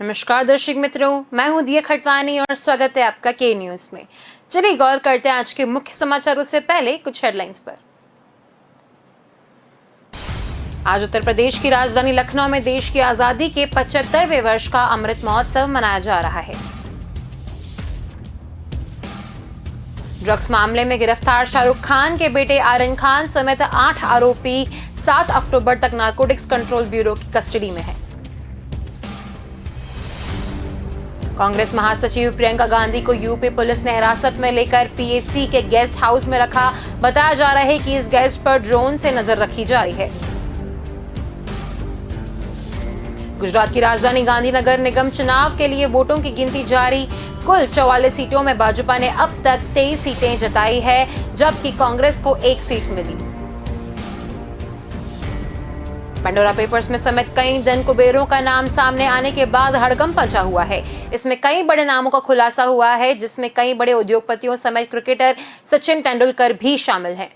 नमस्कार दर्शक मित्रों, मैं हूं दिया खटवानी और स्वागत है आपका के न्यूज में। चलिए गौर करते हैं आज के मुख्य समाचारों से पहले कुछ हेडलाइंस पर। आज उत्तर प्रदेश की राजधानी लखनऊ में देश की आजादी के 75वें वर्ष का अमृत महोत्सव मनाया जा रहा है। ड्रग्स मामले में गिरफ्तार शाहरुख खान के बेटे आर्यन खान समेत 8 आरोपी 7 अक्टूबर तक नारकोटिक्स कंट्रोल ब्यूरो की कस्टडी में है। कांग्रेस महासचिव प्रियंका गांधी को यूपी पुलिस ने हिरासत में लेकर पीएसी के गेस्ट हाउस में रखा। बताया जा रहा है कि इस गेस्ट पर ड्रोन से नजर रखी जा रही है। गुजरात की राजधानी गांधीनगर निगम चुनाव के लिए वोटों की गिनती जारी। कुल 44 सीटों में भाजपा ने अब तक 23 सीटें जताई है, जबकि कांग्रेस को 1 सीट मिली। पंडोरा पेपर्स में समेत कई धन कुबेरों का नाम सामने आने के बाद हड़कंप मचा हुआ है। इसमें कई बड़े नामों का खुलासा हुआ है, जिसमें कई बड़े उद्योगपतियों समेत क्रिकेटर सचिन तेंदुलकर भी शामिल हैं।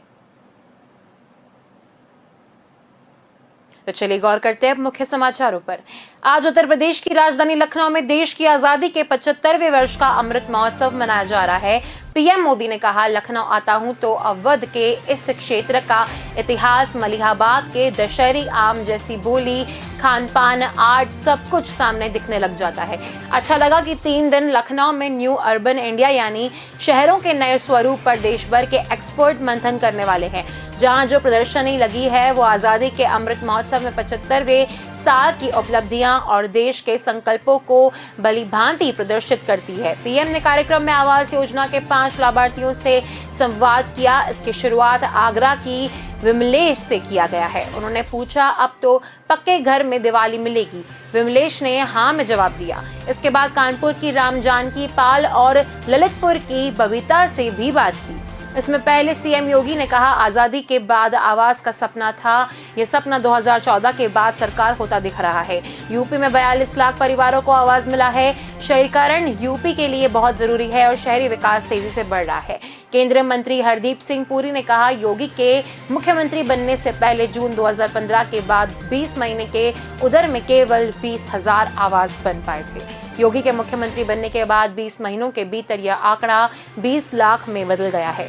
तो चलिए गौर करते हैं अब मुख्य समाचारों पर। आज उत्तर प्रदेश की राजधानी लखनऊ में देश की आजादी के 75वें वर्ष का अमृत महोत्सव मनाया जा रहा है। पीएम मोदी ने कहा, लखनऊ आता हूं तो अवध के इस क्षेत्र का इतिहास, मलिहाबाद के दशहरी आम जैसी बोली, खान पान, आर्ट सब कुछ सामने दिखने लग जाता है। अच्छा लगा कि 3 दिन लखनऊ में न्यू अर्बन इंडिया यानी शहरों के नए स्वरूप पर देश भर के एक्सपर्ट मंथन करने वाले हैं। जहां जो प्रदर्शनी लगी है वो आजादी के अमृत महोत्सव में 75वें साल की उपलब्धियां और देश के संकल्पों को भलीभांति प्रदर्शित करती है। पीएम ने कार्यक्रम में आवास योजना के 5 लाभार्थियों से संवाद किया। इसकी शुरुआत आगरा की विमलेश से किया गया है। उन्होंने पूछा, अब तो पक्के घर में दिवाली मिलेगी? विमलेश ने हाँ में जवाब दिया। इसके बाद कानपुर की राम जानकी पाल और ललितपुर की बबीता से भी बात की। इसमें पहले सीएम योगी ने कहा, आजादी के बाद आवास का सपना था, यह सपना 2014 के बाद सरकार होता दिख रहा है। यूपी में 42 लाख परिवारों को आवास मिला है। शहरीकरण यूपी के लिए बहुत जरूरी है और शहरी विकास तेजी से बढ़ रहा है। केंद्रीय मंत्री हरदीप सिंह पुरी ने कहा, योगी के मुख्यमंत्री बनने से पहले जून 2015 के बाद 20 महीने के उधर में केवल 20,000 आवास बन पाए थे। योगी के मुख्यमंत्री बनने के बाद 20 महीनों के भीतर यह आंकड़ा 20 लाख में बदल गया है।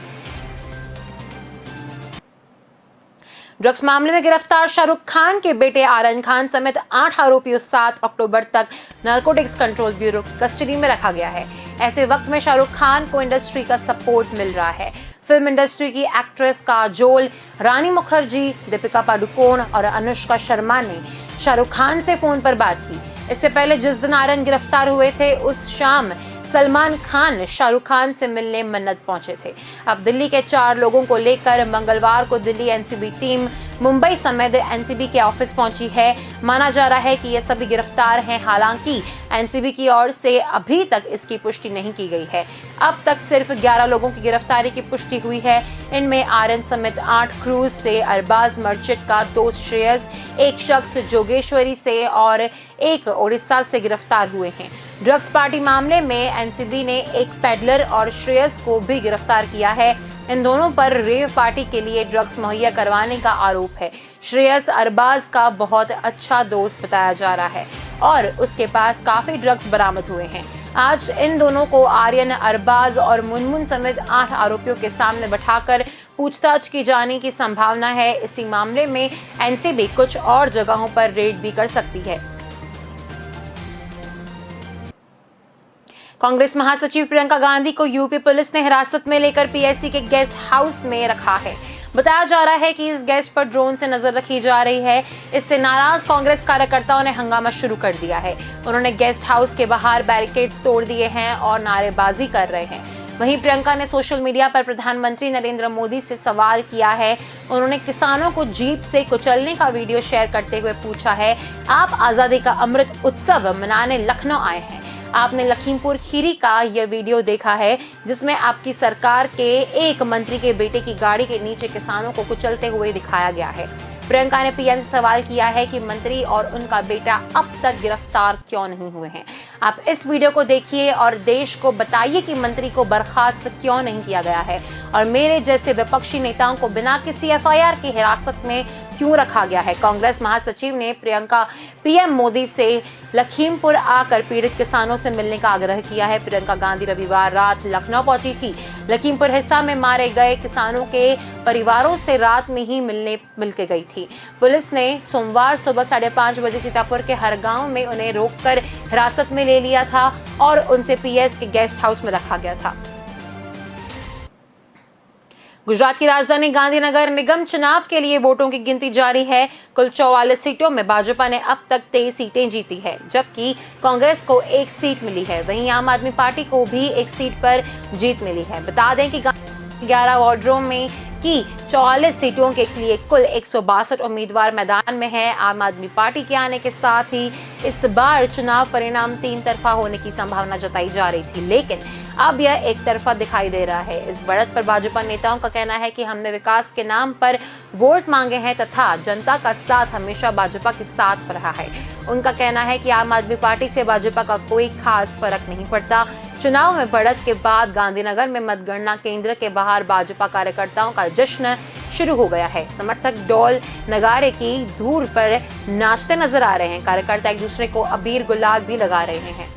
ड्रग्स मामले में गिरफ्तार शाहरुख खान के बेटे आर्यन खान समेत 8 आरोपियों 7 अक्टूबर तक नारकोटिक्स कंट्रोल ब्यूरो की कस्टडी में रखा गया है। ऐसे वक्त में शाहरुख खान को इंडस्ट्री का सपोर्ट मिल रहा है। फिल्म इंडस्ट्री की एक्ट्रेस काजोल, रानी मुखर्जी, दीपिका पादुकोण और अनुष्का शर्मा ने शाहरुख खान से फोन पर बात की। इससे पहले जिस दिन आर्यन गिरफ्तार हुए थे, उस शाम सलमान खान शाहरुख खान से मिलने मन्नत पहुंचे थे। अब दिल्ली के 4 लोगों को लेकर मंगलवार को दिल्ली एनसीबी टीम मुंबई समेत एनसीबी के ऑफिस पहुंची है। माना जा रहा है कि ये सभी गिरफ्तार हैं। हालांकि एनसीबी की ओर से अभी तक इसकी पुष्टि नहीं की गई है। अब तक सिर्फ 11 लोगों की गिरफ्तारी की पुष्टि हुई है। इनमें आर्यन समेत 8 क्रूज से, अरबाज मर्चेंट का दोस्त श्रेयस, एक शख्स जोगेश्वरी से और एक उड़ीसा से गिरफ्तार हुए हैं। ड्रग्स पार्टी मामले में एनसीबी ने एक पेडलर और श्रेयस को भी गिरफ्तार किया है। इन दोनों पर रेव पार्टी के लिए ड्रग्स मुहैया करवाने का आरोप है। श्रेयस अरबाज का बहुत अच्छा दोस्त बताया जा रहा है और उसके पास काफी ड्रग्स बरामद हुए हैं। आज इन दोनों को आर्यन, अरबाज और मुनमुन समेत 8 आरोपियों के सामने बैठाकर पूछताछ की जाने की संभावना है। इसी मामले में एनसीबी कुछ और जगहों पर रेड भी कर सकती है। कांग्रेस महासचिव प्रियंका गांधी को यूपी पुलिस ने हिरासत में लेकर पीएसी के गेस्ट हाउस में रखा है। बताया जा रहा है कि इस गेस्ट पर ड्रोन से नजर रखी जा रही है। इससे नाराज कांग्रेस कार्यकर्ताओं ने हंगामा शुरू कर दिया है। उन्होंने गेस्ट हाउस के बाहर बैरिकेड्स तोड़ दिए हैं और नारेबाजी कर रहे हैं। वहीं प्रियंका ने सोशल मीडिया पर प्रधानमंत्री नरेंद्र मोदी से सवाल किया है। उन्होंने किसानों को जीप से कुचलने का वीडियो शेयर करते हुए पूछा है, आप आजादी का अमृत उत्सव मनाने लखनऊ आए हैं। आपने लखीमपुर खीरी का यह वीडियो देखा है, जिसमें आपकी सरकार के एक मंत्री के बेटे की गाड़ी के नीचे किसानों को कुचलते हुए दिखाया गया है। प्रियंका ने पीएम से सवाल किया है कि मंत्री और उनका बेटा अब तक गिरफ्तार क्यों नहीं हुए हैं। आप इस वीडियो को देखिए और देश को बताइए कि मंत्री को बर्खास्त क्यों नहीं किया गया है और मेरे जैसे विपक्षी नेताओं को बिना किसी एफआईआर की हिरासत में क्यों रखा गया है। कांग्रेस महासचिव ने पीएम मोदी से लखीमपुर आकर पीड़ित किसानों से मिलने का आग्रह किया है। प्रियंका गांधी रविवार रात लखनऊ पहुंची थी। लखीमपुर हिस्सा में मारे गए किसानों के परिवारों से रात में ही मिलके गई थी। पुलिस ने सोमवार सुबह 5:30 बजे सीतापुर के हर गांव में उन्हें रोककर हिरासत में ले लिया था और उनसे पीएस के गेस्ट हाउस में रखा गया था। गुजरात की राजधानी गांधीनगर निगम चुनाव के लिए वोटों की गिनती जारी है। कुल 44 सीटों में भाजपा ने अब तक 23 सीटें जीती है, जबकि कांग्रेस को 1 सीट मिली है। वहीं आम आदमी पार्टी को भी 1 सीट पर जीत मिली है। बता दें कि 11 वार्डों में की 44 सीटों के लिए कुल 162 उम्मीदवार मैदान में हैं। आम आदमी पार्टी के आने के साथ ही इस बार चुनाव परिणाम 3 तरफा होने की संभावना जताई जा रही थी, लेकिन अब यह एक तरफा दिखाई दे रहा है। इस बढ़त पर भाजपा नेताओं का कहना है कि हमने विकास के नाम पर वोट मांगे हैं तथा जनता का साथ हमेशा भाजपा के साथ रहा है। उनका कहना है कि आम आदमी पार्टी से भाजपा का कोई खास फर्क नहीं पड़ता। चुनाव में बढ़त के बाद गांधीनगर में मतगणना केंद्र के बाहर भाजपा कार्यकर्ताओं का जश्न शुरू हो गया है। समर्थक ढोल नगारे की धूल पर नाचते नजर आ रहे हैं। कार्यकर्ता एक दूसरे को अबीर गुलाल भी लगा रहे हैं।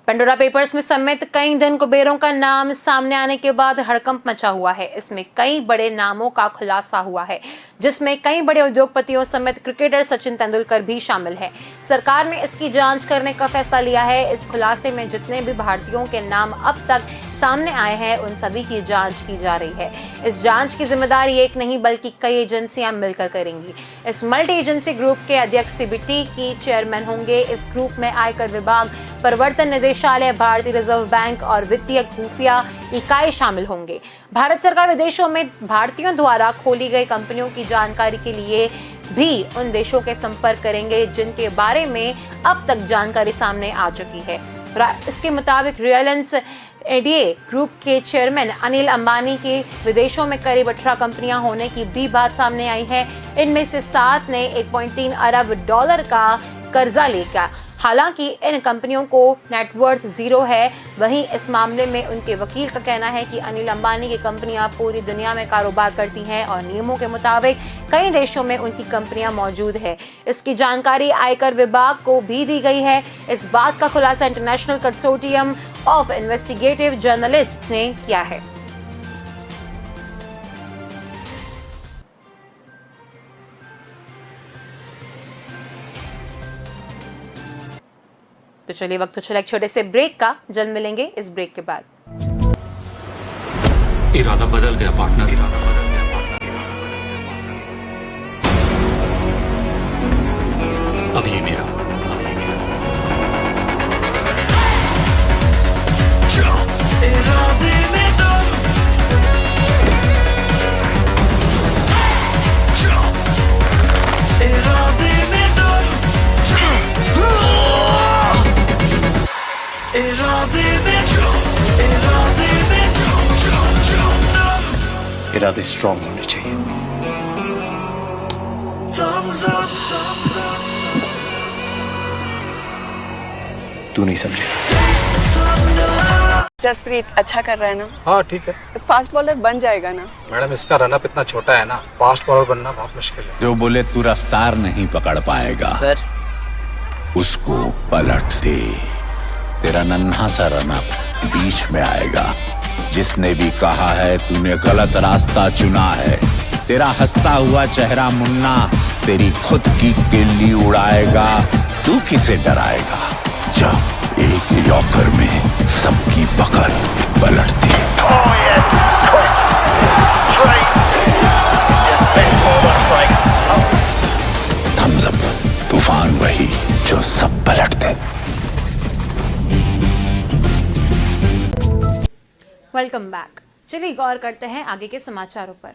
पंडोरा पेपर्स में समेत कई धन कुबेरों का नाम सामने आने के बाद हड़कंप मचा हुआ है। इसमें कई बड़े नामों का खुलासा हुआ है, जिसमें कई बड़े उद्योगपतियों समेत क्रिकेटर सचिन तेंदुलकर भी शामिल है। सरकार ने इसकी जांच करने का फैसला लिया है। इस खुलासे में जितने भी भारतीयों के नाम अब तक सामने आए हैं, उन सभी की जांच की जा रही है। इस जांच की जिम्मेदारी एक नहीं बल्कि कई एजेंसियां मिलकर करेंगी। इस मल्टी एजेंसी ग्रुप के अध्यक्ष सीबीटी की चेयरमैन होंगे। इस ग्रुप में आयकर विभाग, प्रवर्तन निदेशालय, भारतीय रिजर्व बैंक और वित्तीय खुफिया इकाई शामिल होंगे। भारत सरकार विदेशों में भारतीयों द्वारा खोली गई कंपनियों की जानकारी के लिए भी उन देशों के संपर्क करेंगे जिनके बारे में अब तक जानकारी सामने आ चुकी है। इसके मुताबिक रिलायंस एडीए ग्रुप के चेयरमैन अनिल अंबानी के विदेशों में करीब 18 कंपनियां होने की भी बात सामने आई है। इनमें से 7 ने $1.3 अरब का कर्जा लेकर। हालांकि इन कंपनियों को नेटवर्थ 0 है। वहीं इस मामले में उनके वकील का कहना है कि अनिल अंबानी की कंपनियां पूरी दुनिया में कारोबार करती हैं और नियमों के मुताबिक कई देशों में उनकी कंपनियां मौजूद है। इसकी जानकारी आयकर विभाग को भी दी गई है। इस बात का खुलासा international consortium of investigative journalist ने किया है। तो चलिए वक्त चला एक छोटे से ब्रेक का। जल्द मिलेंगे इस ब्रेक के बाद। इरादा बदल गया पार्टनर। अब ये मेरा। इरादे स्ट्रॉन्ग होने चाहिए। तू नहीं समझेगा। जसप्रीत अच्छा कर रहा है ना? हाँ ठीक है। फास्ट बॉलर बन जाएगा ना? मैडम इसका रनअप इतना छोटा है ना, फास्ट बॉलर बनना बहुत मुश्किल है। जो बोले तू रफ्तार नहीं पकड़ पाएगा सर, उसको पलट दे। तेरा नन्हा सा रनअप बीच में आएगा। जिसने भी कहा है तूने गलत रास्ता चुना है, तेरा हंसता हुआ चेहरा मुन्ना तेरी खुद की किल्ली उड़ाएगा। तू किसे डराएगा? जब एक यॉर्कर में सबकी पकड़ पलटती। थम्स अप, तूफान वही जो सब पलट दे। Welcome back. चलिए गौर करते हैं आगे के समाचारों पर।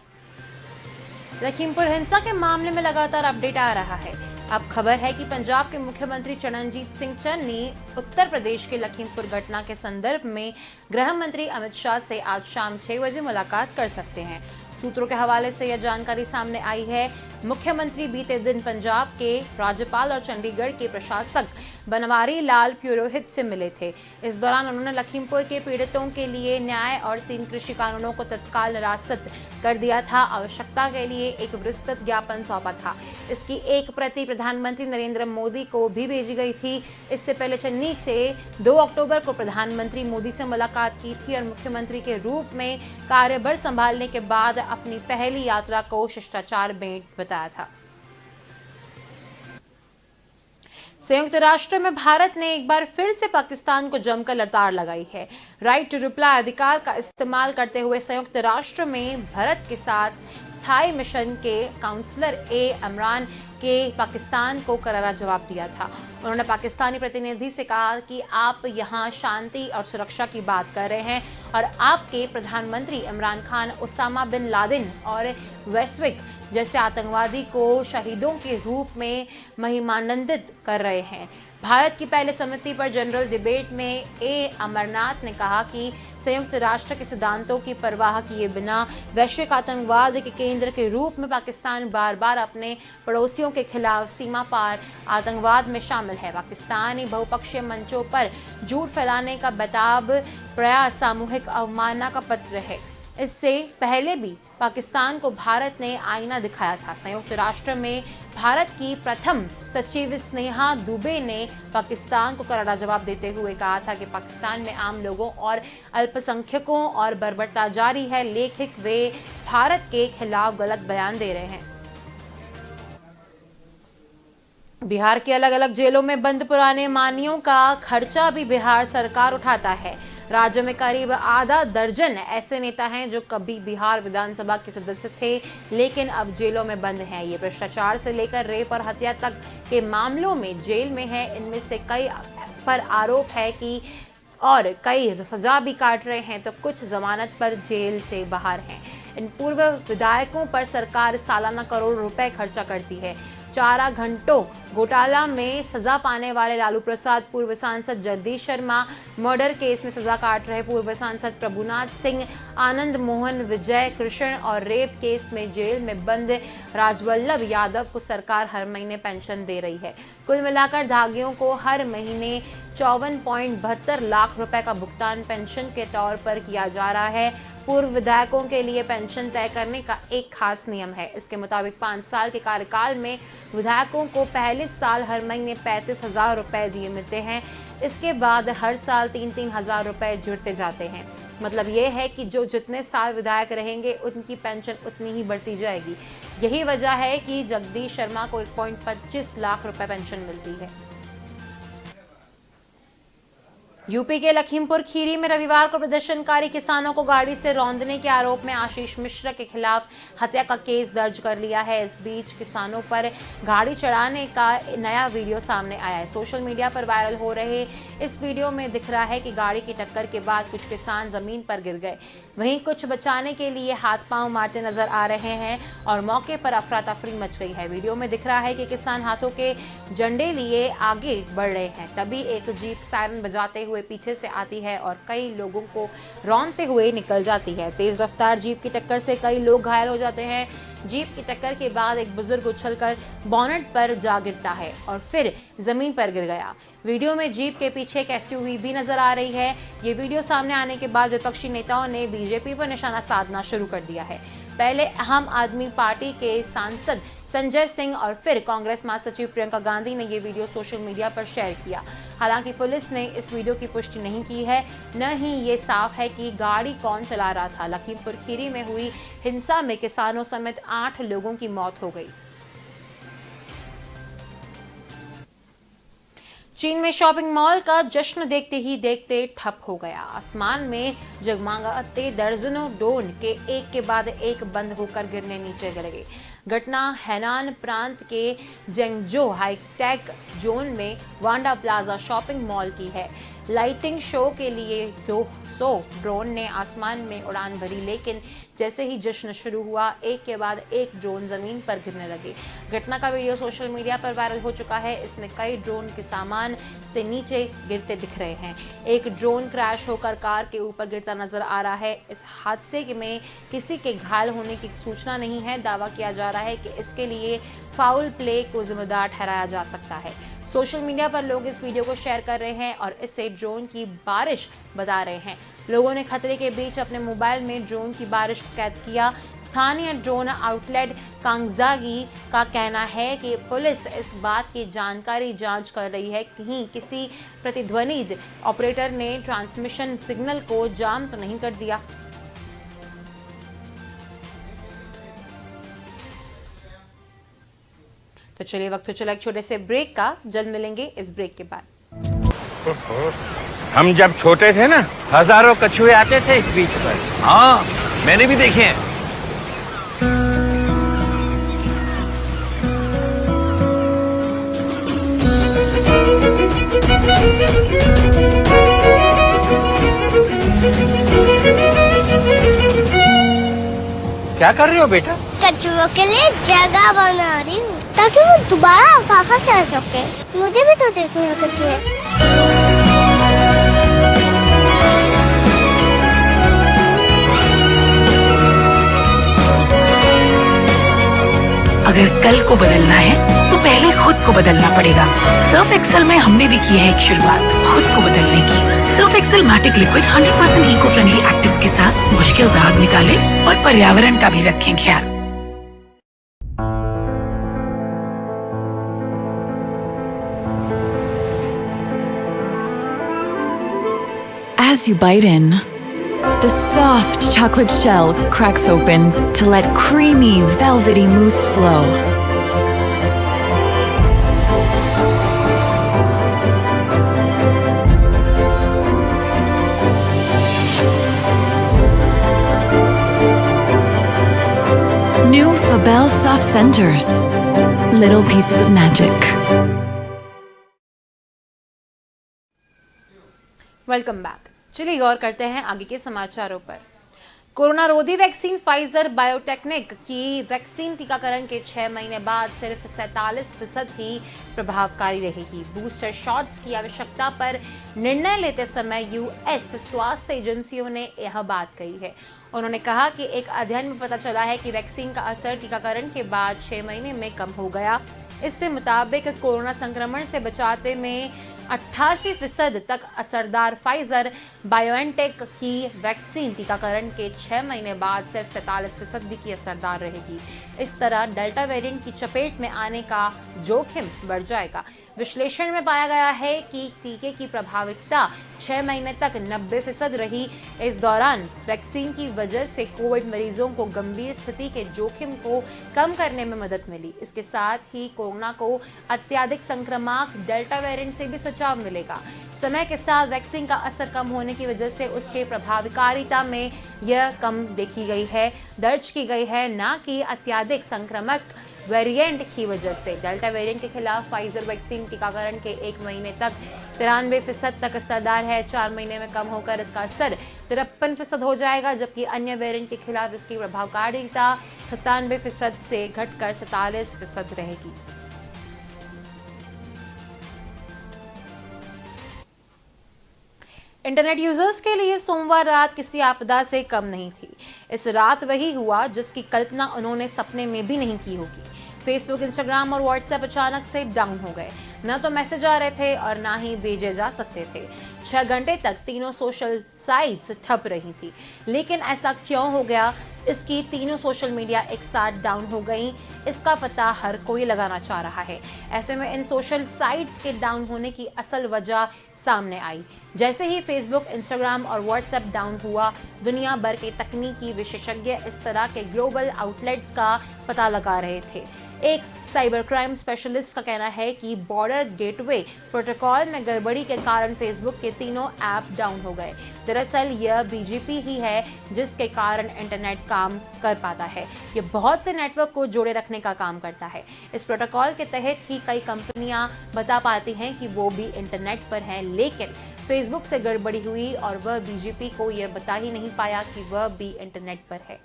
लखीमपुर हिंसा के मामले में लगातार अपडेट आ रहा है। अब खबर है कि पंजाब के मुख्यमंत्री चरणजीत सिंह चन्नी उत्तर प्रदेश के लखीमपुर घटना के संदर्भ में गृह मंत्री अमित शाह से आज शाम 6 बजे मुलाकात कर सकते हैं। सूत्रों के हवाले से यह जानकारी सामने आई है। मुख्यमंत्री बीते दिन पंजाब के राज्यपाल और चंडीगढ़ के प्रशासक बनवारी लाल पुरोहित से मिले थे। इस दौरान उन्होंने लखीमपुर के पीड़ितों के लिए न्याय और 3 कृषि कानूनों को तत्काल निरस्त कर दिया था। आवश्यकता के लिए एक विस्तृत ज्ञापन सौंपा था। इसकी एक प्रति प्रधानमंत्री नरेंद्र मोदी को भी भेजी गई थी। इससे पहले चन्नी से 2 अक्टूबर को प्रधानमंत्री मोदी से मुलाकात की थी और मुख्यमंत्री के रूप में कार्यभार संभालने के बाद अपनी पहली यात्रा को शिष्टाचार भेंट बताया था। संयुक्त राष्ट्र में भारत ने एक बार फिर से पाकिस्तान को जमकर लताड़ लगाई है। राइट टू रिप्लाई अधिकार का इस्तेमाल करते हुए संयुक्त राष्ट्र में भारत के साथ स्थायी मिशन के काउंसलर इमरान के पाकिस्तान को करारा जवाब दिया था। उन्होंने पाकिस्तानी प्रतिनिधि से कहा कि आप यहां शांति और सुरक्षा की बात कर रहे हैं और आपके प्रधानमंत्री इमरान खान उसामा बिन लादेन और वैश्विक जैसे आतंकवादी को शहीदों के रूप में महिमानंदित कर रहे हैं। भारत की पहले समिति पर जनरल डिबेट में अमरनाथ ने कहा कि संयुक्त राष्ट्र के सिद्धांतों की परवाह किए बिना वैश्विक आतंकवाद के केंद्र के रूप में पाकिस्तान बार बार अपने पड़ोसियों के खिलाफ सीमा पार आतंकवाद में शामिल है। पाकिस्तानी बहुपक्षीय मंचों पर झूठ फैलाने का बेताब प्रयास सामूहिक अवमानना का पत्र है। इससे पहले भी पाकिस्तान को भारत ने आईना दिखाया था। संयुक्त राष्ट्र में भारत की प्रथम सचिव स्नेहा दुबे ने पाकिस्तान को करारा जवाब देते हुए कहा था कि पाकिस्तान में आम लोगों और अल्पसंख्यकों और बर्बरता जारी है, लेकिन वे भारत के खिलाफ गलत बयान दे रहे हैं। बिहार की अलग अलग जेलों में बंद पुराने मानियों का खर्चा भी बिहार सरकार उठाता है। राज्य में करीब आधा दर्जन ऐसे नेता हैं जो कभी बिहार विधानसभा के सदस्य थे लेकिन अब जेलों में बंद हैं। ये भ्रष्टाचार से लेकर रेप और हत्या तक के मामलों में जेल में है। इनमें से कई पर आरोप है कि और कई सजा भी काट रहे हैं तो कुछ जमानत पर जेल से बाहर हैं। इन पूर्व विधायकों पर सरकार सालाना करोड़ रुपए खर्चा करती है। चारा घंटों घोटाला में सजा पाने वाले लालू प्रसाद, पूर्व सांसद जगदीश शर्मा, मर्डर केस में सजा काट रहे पूर्व सांसद प्रभुनाथ सिंह, आनंद मोहन, विजय कृष्ण और रेप केस में जेल में बंद राजवल्लभ यादव को सरकार हर महीने पेंशन दे रही है। कुल मिलाकर दागियों को हर महीने 54.72 लाख रुपए का भुगतान पेंशन के तौर पर किया जा रहा है। पूर्व विधायकों के लिए पेंशन तय करने का एक खास नियम है। इसके मुताबिक 5 साल के कार्यकाल में विधायकों को पहले साल हर महीने 35,000 रुपए दिए मिलते हैं। इसके बाद हर साल 3-3 हजार रुपए जुड़ते जाते हैं। मतलब ये है कि जो जितने साल विधायक रहेंगे उनकी पेंशन उतनी ही बढ़ती जाएगी। यही वजह है कि जगदीश शर्मा को 1.25 लाख रुपए पेंशन मिलती है। यूपी के लखीमपुर खीरी में रविवार को प्रदर्शनकारी किसानों को गाड़ी से रौंदने के आरोप में आशीष मिश्रा के खिलाफ हत्या का केस दर्ज कर लिया है। इस बीच किसानों पर गाड़ी चढ़ाने का नया वीडियो सामने आया है। सोशल मीडिया पर वायरल हो रहे इस वीडियो में दिख रहा है कि गाड़ी की टक्कर के बाद कुछ किसान जमीन पर गिर गए, वहीं कुछ बचाने के लिए हाथ पांव मारते नजर आ रहे हैं और मौके पर अफरा तफरी मच गई है। वीडियो में दिख रहा है कि किसान हाथों के झंडे लिए आगे बढ़ रहे हैं, तभी एक जीप सायरन बजाते हुए पीछे से आती है और कई लोगों को रौंदते हुए निकल जाती है। तेज रफ्तार जीप की टक्कर से कई लोग घायल हो जाते हैं। जीप की टक्कर के बाद एक बुजुर्ग उछलकर बोनेट पर जा गिरता है और फिर जमीन पर गिर गया। वीडियो में जीप के पीछे एक एसयूवी भी नजर आ रही है। ये वीडियो सामने आने के बाद विपक्षी नेताओं ने बीजेपी पर निशाना साधना शुरू कर दिया है। पहले आम आदमी पार्टी के सांसद संजय सिंह और फिर कांग्रेस महासचिव प्रियंका गांधी ने ये वीडियो सोशल मीडिया पर शेयर किया। हालांकि पुलिस ने इस वीडियो की पुष्टि नहीं की है, न ही ये साफ है कि गाड़ी कौन चला रहा था। लखीमपुर खीरी में हुई हिंसा में किसानों समेत 8 लोगों की मौत हो गई। चीन में शॉपिंग मॉल का जश्न देखते ही देखते ठप हो गया। आसमान में जगमगाते दर्जनों ड्रोन के एक के बाद एक बंद होकर गिरने नीचे गिर गए। घटना हैनान प्रांत के जेंगजो हाईटेक जोन में वांडा प्लाजा शॉपिंग मॉल की है। लाइटिंग शो के लिए 200 ड्रोन ने आसमान में उड़ान भरी, लेकिन जैसे ही जश्न शुरू हुआ एक के बाद एक ड्रोन जमीन पर गिरने लगे। घटना का वीडियो सोशल मीडिया पर वायरल हो चुका है। इसमें कई ड्रोन के सामान से नीचे गिरते दिख रहे हैं। एक ड्रोन क्रैश होकर कार के ऊपर गिरता नजर आ रहा है। इस हादसे में किसी के घायल होने की सूचना नहीं है। दावा किया जा रहा है कि इसके लिए फाउल प्ले को जिम्मेदार ठहराया जा सकता है। सोशल मीडिया पर लोग इस वीडियो को शेयर कर रहे हैं और इसे ड्रोन की बारिश बता रहे हैं। लोगों ने खतरे के बीच अपने मोबाइल में ड्रोन की बारिश को कैद किया। स्थानीय ड्रोन आउटलेट कांगजागी का कहना है कि पुलिस इस बात की जानकारी जांच कर रही है कि कहीं किसी प्रतिध्वनि ऑपरेटर ने ट्रांसमिशन सिग्नल को जाम तो नहीं कर दिया। तो चलिए वक्त हो चला एक छोटे से ब्रेक का। जल्द मिलेंगे इस ब्रेक के बाद। हम जब छोटे थे ना, हजारों कछुए आते थे इस बीच पर। हाँ, मैंने भी देखे हैं। क्या कर रहे हो बेटा? कछुओं के लिए जगह बना रही हूँ ताकि वो दोबारा वापस आ सके। मुझे भी तो देखने हैं कछुए। अगर कल को बदलना है तो पहले खुद को बदलना पड़ेगा। सर्फ एक्सेल में हमने भी की है एक शुरुआत खुद को बदलने की। Surf Excel Matic liquid 100% eco friendly actives के साथ मुश्किल दाग निकाले और पर्यावरण का भी रखें ख्याल। As you bite in, the soft chocolate shell cracks open to let creamy, velvety mousse flow. New Fabel Soft Centers. Little pieces of magic. Welcome back. चलिए गौर करते हैं आगे के समाचारों पर। कोरोना रोधी वैक्सीन फाइजर बायोटेक्निक की वैक्सीन टीकाकरण के 6 महीने बाद सिर्फ 47% ही प्रभावकारी रहेगी। बूस्टर शॉट्स की आवश्यकता पर निर्णय लेते समय यूएस स्वास्थ्य एजेंसियों ने यह बात कही है। उन्होंने कहा कि एक अध्ययन में पता चला है कि वैक्सीन का असर टीकाकरण के बाद 6 महीने में कम हो गया। इससे मुताबिक कोरोना संक्रमण से बचाते में 88% तक असरदार फाइजर बायोएनटेक की वैक्सीन टीकाकरण के 6 महीने बाद सिर्फ 47% की असरदार रहेगी। इस तरह डेल्टा वेरिएंट की चपेट में आने का जोखिम बढ़ जाएगा। विश्लेषण में पाया गया है कि टीके की प्रभाविता 6 महीने तक 90% रही। इस दौरान वैक्सीन की वजह से कोविड मरीजों को गंभीर स्थिति के जोखिम को कम करने में मदद मिली। इसके साथ ही कोरोना को अत्यधिक संक्रामक डेल्टा वेरिएंट से भी बचाव मिलेगा। समय के साथ वैक्सीन का असर कम होने की वजह से उसके प्रभावकारिता में यह कम देखी गई है, दर्ज की गई है, न कि अत्यधिक संक्रामक वेरिएंट की वजह से। डेल्टा वेरिएंट के खिलाफ फाइजर वैक्सीन टीकाकरण के 1 महीने तक 93% तक असरदार है। 4 महीने में कम होकर इसका असर 53% हो जाएगा, जबकि अन्य वेरिएंट के खिलाफ इसकी प्रभावकारिता 97% से घटकर 47% रहेगी। इंटरनेट यूजर्स के लिए सोमवार रात किसी आपदा से कम नहीं थी। इस रात वही हुआ जिसकी कल्पना उन्होंने सपने में भी नहीं की होगी। फेसबुक, इंस्टाग्राम और व्हाट्सएप अचानक से डाउन हो गए। न तो मैसेज आ रहे थे और ना ही भेजे जा सकते थे। 6 घंटे तक तीनों सोशल साइट्स ठप रही थी। लेकिन ऐसा क्यों हो गया? इसकी तीनों सोशल मीडिया एक साथ डाउन हो गई। इसका पता हर कोई लगाना चाह रहा है। ऐसे में इन सोशल साइट्स के डाउन होने की असल वजह सामने आई। जैसे ही फेसबुक, इंस्टाग्राम और व्हाट्सएप डाउन हुआ, दुनिया भर के तकनीकी विशेषज्ञ इस तरह के ग्लोबल आउटलेट्स का पता लगा रहे थे। एक साइबर क्राइम स्पेशलिस्ट का कहना है कि बॉर्डर गेटवे प्रोटोकॉल में गड़बड़ी के कारण फेसबुक के तीनों ऐप डाउन हो गए। दरअसल यह बीजीपी ही है जिसके कारण इंटरनेट काम कर पाता है। ये बहुत से नेटवर्क को जोड़े रखने का काम करता है। इस प्रोटोकॉल के तहत ही कई कंपनियां बता पाती हैं कि वो भी इंटरनेट पर हैं, लेकिन फेसबुक से गड़बड़ी हुई और वह बीजेपी को यह बता ही नहीं पाया कि वह भी इंटरनेट पर है।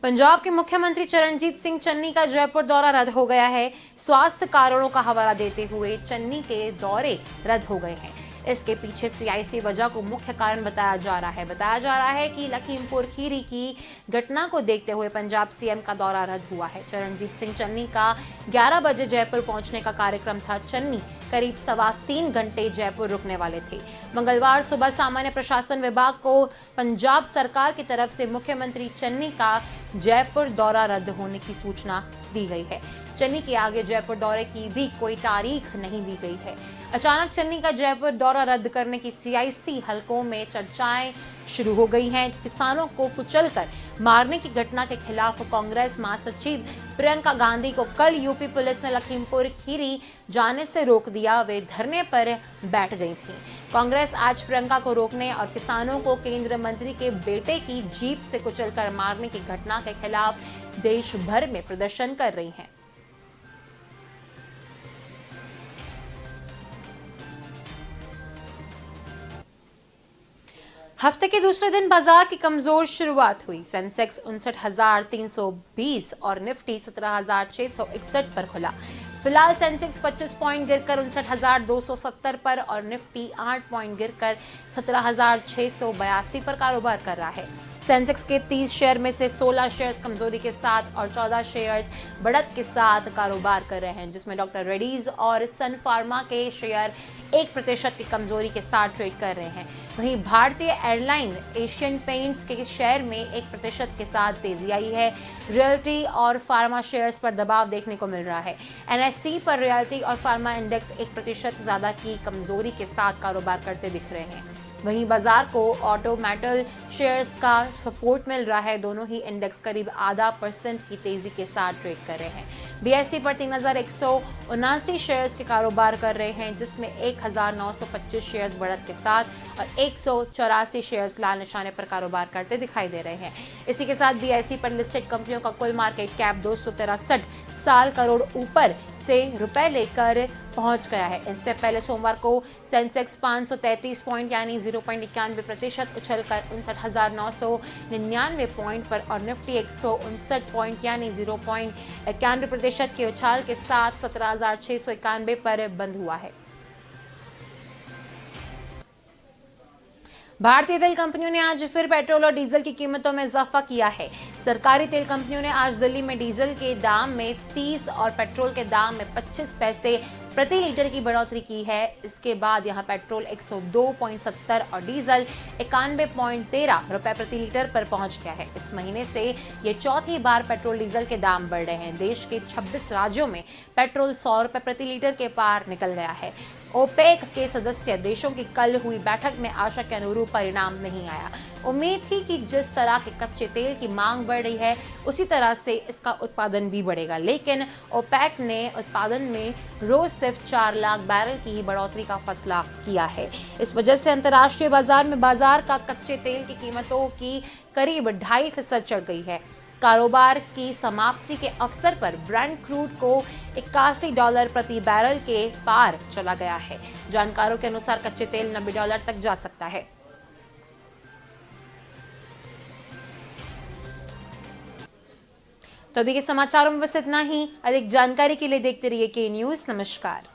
पंजाब के मुख्यमंत्री चरणजीत सिंह चन्नी का जयपुर दौरा रद्द हो गया है। स्वास्थ्य कारणों का हवाला देते हुए चन्नी के दौरे रद्द हो गए हैं। इसके पीछे सियासी वजह को मुख्य कारण बताया जा रहा है कि लखीमपुर खीरी की घटना को देखते हुए पंजाब सीएम का दौरा रद्द हुआ है। चरणजीत सिंह चन्नी का 11 बजे जयपुर पहुंचने का कार्यक्रम था। चन्नी करीब 3.25 घंटे जयपुर रुकने वाले थे। मंगलवार सुबह सामान्य प्रशासन विभाग को पंजाब सरकार की तरफ से मुख्यमंत्री चन्नी का जयपुर दौरा रद्द होने की सूचना दी गई है। चन्नी के आगे जयपुर दौरे की भी कोई तारीख नहीं दी गई है। अचानक चन्नी का जयपुर दौरा रद्द करने की सियासी हलकों में चर्चाएं शुरू हो गई हैं। किसानों को कुचलकर मारने की घटना के खिलाफ कांग्रेस महासचिव प्रियंका गांधी को कल यूपी पुलिस ने लखीमपुर खीरी जाने से रोक दिया। वे धरने पर बैठ गई थी। कांग्रेस आज प्रियंका को रोकने और किसानों को केंद्रीय मंत्री के बेटे की जीप से कुचलकर मारने की घटना के खिलाफ देश भर में प्रदर्शन कर रही है। हफ्ते के दूसरे दिन बाजार की कमजोर शुरुआत हुई। सेंसेक्स 59,320 और निफ्टी 17,661 पर खुला। फिलहाल सेंसेक्स 25 पॉइंट गिरकर 59,270 पर और निफ्टी 8 पॉइंट गिरकर 17,682 पर कारोबार कर रहा है। सेंसेक्स के 30 शेयर में से 16 शेयर्स कमजोरी के साथ और 14 शेयर्स बढ़त के साथ कारोबार कर रहे हैं, जिसमें डॉक्टर रेड्डीज और सन फार्मा के शेयर 1% की कमजोरी के साथ ट्रेड कर रहे हैं। वहीं भारतीय एयरलाइन एशियन पेंट्स के शेयर में 1% के साथ तेजी आई है। रियल्टी और फार्मा शेयर्स पर दबाव देखने को मिल रहा है। NSE पर रियल्टी और फार्मा इंडेक्स 1% से ज्यादा की कमजोरी के साथ कारोबार करते दिख रहे हैं। वहीं बाजार को ऑटो मेटल शेयर्स का सपोर्ट मिल रहा है। दोनों ही इंडेक्स करीब 0.5% की तेजी के साथ ट्रेड कर रहे हैं। BSE पर 3,179 शेयर्स के कारोबार कर रहे हैं, जिसमें 1,925 शेयर्स बढ़त के साथ और 184 शेयर्स लाल निशाने पर कारोबार करते दिखाई दे रहे हैं। इसी के साथ BSE पर लिस्टेड कंपनियों का कुल मार्केट कैप 263 करोड़ ऊपर से रुपए लेकर पहुंच गया है। इससे पहले सोमवार को सेंसेक्स 533 पॉइंट यानी 0.91% उछलकर 59,999 पॉइंट पर और निफ्टी 159 पॉइंट यानी 0.91% के उछाल के साथ 17,691 पर बंद हुआ है। भारतीय तेल कंपनियों ने आज फिर पेट्रोल और डीजल की कीमतों में इजाफा किया है। सरकारी तेल कंपनियों ने आज दिल्ली में डीजल के दाम में 30 और पेट्रोल के दाम में 25 पैसे प्रति लीटर की बढ़ोतरी की है। इसके बाद यहां पेट्रोल 102.70 और डीजल 91.13 रुपए प्रति लीटर पर पहुंच गया है। इस महीने से ये चौथी बार पेट्रोल डीजल के दाम बढ़ रहे हैं। देश के 26 राज्यों में पेट्रोल 100 रुपए प्रति लीटर के पार निकल गया है। ओपेक के सदस्य देशों की कल हुई बैठक में आशा के अनुरूप परिणाम नहीं आया। उम्मीद थी कि जिस तरह के कच्चे तेल की मांग बढ़ रही है उसी तरह से इसका उत्पादन भी बढ़ेगा, लेकिन ओपेक ने उत्पादन में रोज सिर्फ 4 लाख बैरल की ही बढ़ोतरी का फैसला किया है। इस वजह से अंतर्राष्ट्रीय बाजार का कच्चे तेल की कीमतों की करीब 2.5% चढ़ गई है। कारोबार की समाप्ति के अवसर पर ब्रेंट क्रूड को $81 प्रति बैरल के पार चला गया है। जानकारों के अनुसार कच्चे तेल $90 तक जा सकता है। तो अभी के समाचारों में बस इतना ही। अधिक जानकारी के लिए देखते रहिए के न्यूज़। नमस्कार।